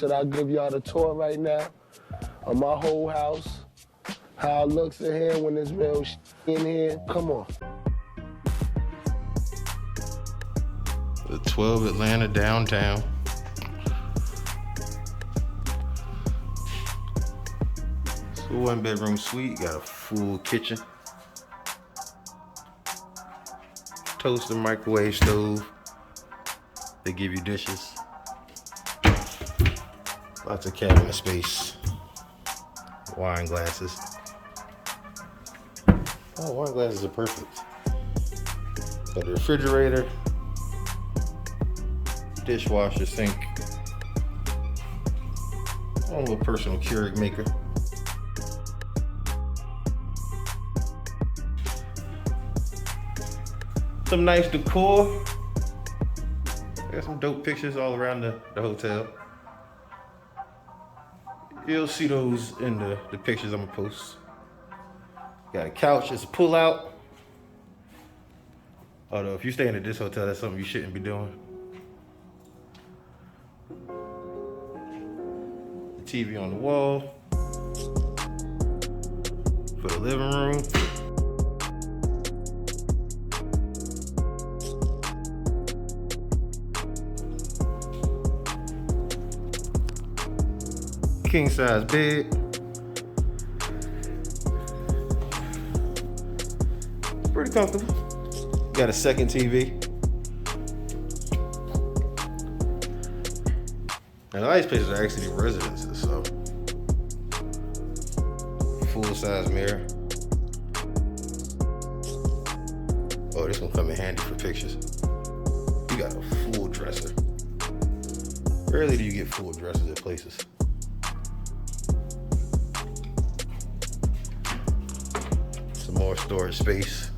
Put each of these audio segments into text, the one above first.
Should I give y'all the tour right now of my whole house? How it looks in here when there's real in here? Come on. The 12 Atlanta downtown. So 1-bedroom suite, got a full kitchen. Toaster, microwave, stove. They give you dishes. Lots of cabinet space. Wine glasses. Oh, wine glasses are perfect. Got a refrigerator, dishwasher, sink. Oh, a personal Keurig maker. Some nice decor. Got some dope pictures all around the hotel. You'll see those in the pictures I'm gonna post. Got a couch, it's a pull out. Although if you're staying at this hotel, that's something you shouldn't be doing. The TV on the wall. For the living room. King size bed. Pretty comfortable. Got a second TV. And all these places are actually residences, so full size mirror. Oh, this gonna come in handy for pictures. You got a full dresser. Rarely do you get full dressers at places. More storage space.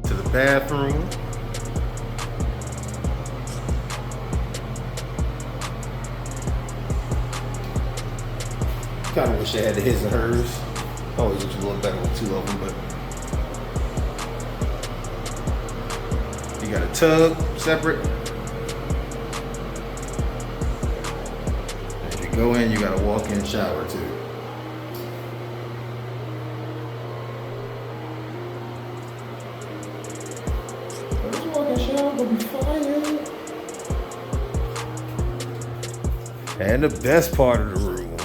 To the bathroom. Kind of wish they had the his and hers. Always looks a little better with two of them, but you got a tub separate. Go in, you got a walk-in shower too. This walk-in shower gonna be fire. And the best part of the room.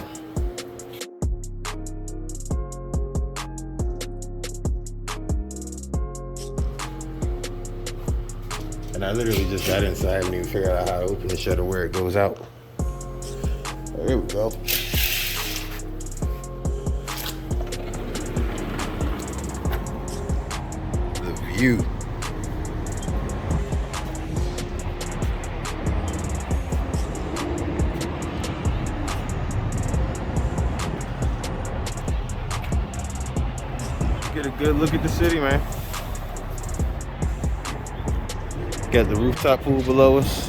And I literally just got inside and even figured out how to open the shutter where it goes out. There we go. The view. Get a good look at the city, man. Got the rooftop pool below us.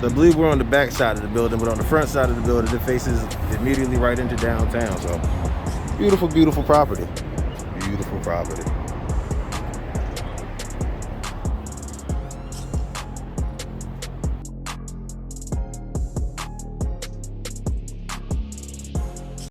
So I believe we're on the back side of the building, but on the front side of the building, it faces immediately right into downtown. So beautiful, beautiful property. Beautiful property.